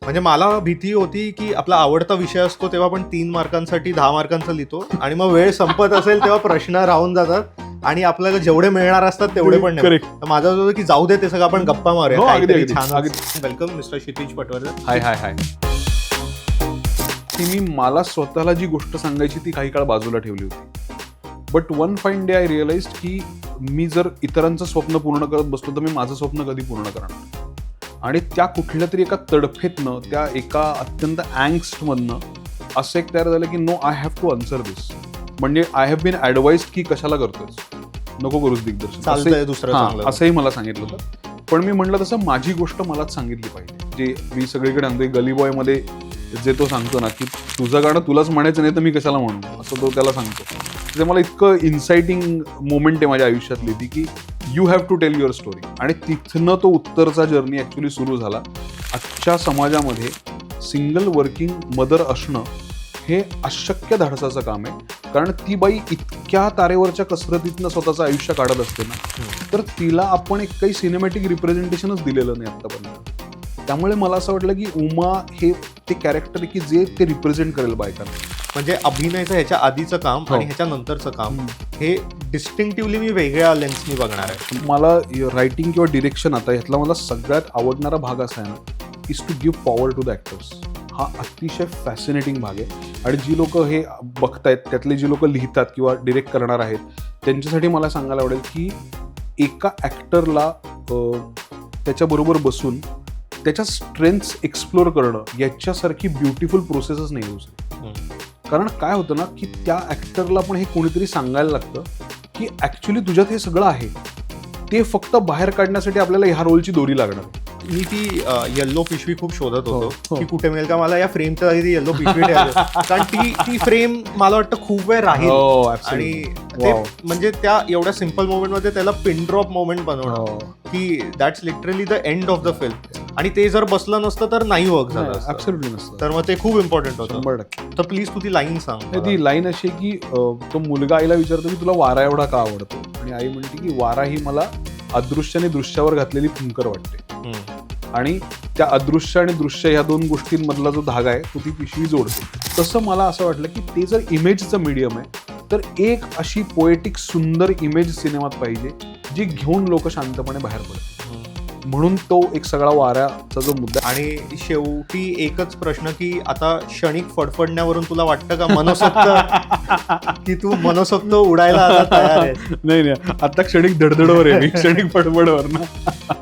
म्हणजे मला भीती होती की आपला आवडता विषय असतो तेव्हा आपण 3 मार्कांसाठी 10 मार्कांचं लिहितो आणि मग वेळ संपत असेल तेव्हा प्रश्न राहून जातात आणि आपल्याला जेवढे मिळणार असतात तेवढे पण नाही. Correct. तर माझं होतं की जाऊ दे ते सगळं आपण गप्पा मारूया. हो, अगदी, काहीतरी अगदी, छान. अगदी. वेलकम मिस्टर क्षितिज पटवर्धन. हाय हाय हाय. की मी मला स्वतःला जी गोष्ट सांगायची ती काही काळ बाजूला ठेवली होती. But one fine day I realise की मी जर इतरांचं स्वप्न पूर्ण करत बसलो तर मी माझं स्वप्न कधी पूर्ण करणार. आणि त्या कुठल्या तरी एका तडफेतनं, त्या एका अत्यंत अँगस्टमधनं असं एक तयार झालं की no, I have to answer this. म्हणजे आय हॅव बीन ॲडवाइज की कशाला करतोयस, नको करूच दिग्दर्शन, चालतंय दुसरं चांगलं. असंही मला सांगितलं होतं. पण मी म्हटलं तसं माझी गोष्ट मलाच सांगितली पाहिजे. जे मी सगळीकडे आणतोय गली बॉयमध्ये जे तो सांगतो ना की तुझं गाणं तुलाच म्हणायचं नाही तर मी कशाला म्हणू, असं तो त्याला सांगतो. ते मला इतकं इन्साइटिंग मोमेंट आहे माझ्या आयुष्यातली ती की you have to tell your story. आणि तिथनं तो उत्तरचा जर्नी ॲक्च्युली सुरू झाला. आजच्या समाजामध्ये सिंगल वर्किंग मदर असणं हे अशक्य धाडसाचं काम आहे. कारण ती बाई इतक्या तारेवरच्या कसरतीतनं स्वतःचं आयुष्य काढत असते ना, तर तिला आपण एक काही सिनेमॅटिक रिप्रेझेंटेशनच दिलेलं नाही आत्तापर्यंत. त्यामुळे मला असं वाटलं की उमा हे ते कॅरेक्टर आहे की जे ते रिप्रेझेंट करेल बायकांना. म्हणजे अभिनयाचं ह्याच्या आधीचं काम आणि ह्याच्या नंतरचं काम हे डिस्टिंक्टिव्हली मी वेगळ्या लेन्सनी बघणार आहे. मला रायटिंग किंवा डिरेक्शन आता ह्यातला मला सगळ्यात आवडणारा भाग असा आहे ना, is to give power to the actors. हा अतिशय फॅसिनेटिंग भाग आहे. आणि जी लोक हे बघतायत त्यातले जी लोक लिहितात किंवा डिरेक्ट करणार आहेत त्यांच्यासाठी मला सांगायला आवडेल की एका ॲक्टरला त्याच्याबरोबर बसून त्याच्या स्ट्रेंथ्स एक्सप्लोर करणं याच्यासारखी ब्युटिफुल प्रोसेसच नाही दुसरी. कारण काय होतं ना की त्या ॲक्टरला पण हे कोणीतरी सांगायला लागतं की ॲक्च्युली तुझ्यात हे सगळं आहे, ते फक्त बाहेर काढण्यासाठी आपल्याला ह्या रोलची दोरी लागणार आहे. मी ती येल्लो पिशवी खूप शोधत होतो हो. की कुठे मिळेल का मला या फ्रेमच्या जागी ती येल्लो पिशवी ठेवायला. कारण ती फ्रेम मला वाटतं खूप वेळ राहील. आणि ते म्हणजे त्या एवढ्या सिम्पल मोमेंटमध्ये त्याला पिन ड्रॉप मोमेंट बनवणं की that's literally the end of the film. आणि ते जर बसलं नसतं तर नाही वर्क झालं असतं. ॲब्सोल्युटली नसतं. तर मग ते खूप इम्पॉर्टंट होतं. 100%. तर प्लीज तू ती लाईन सांग. ती लाईन अशी आहे की तो मुलगा आईला विचारतो की तुला वारा एवढा का आवडतो, आणि आई म्हणते की वारा ही मला अदृश्याने दृश्यावर घातलेली फुंकर वाटते. आणि त्या अदृश्य आणि दृश्य ह्या दोन गोष्टींमधला जो धागा आहे तो ती पिशवी जोडतो. तसं मला असं वाटलं की ते जर इमेजचं मीडियम आहे तर एक अशी पोएटिक सुंदर इमेज सिनेमात पाहिजे जी घेऊन लोक शांतपणे बाहेर पडतात. म्हणून तो एक सगळा वाऱ्याचा जो मुद्दा. आणि शेवटी एकच प्रश्न की आता क्षणिक फडफडण्यावरून तुला वाटतं का मनसोक्त की तू मनसोक्त उडायला आता तयार आहे? नाही आता क्षणिक धडधडवर आहे मी, क्षणिक फडफडवर ना.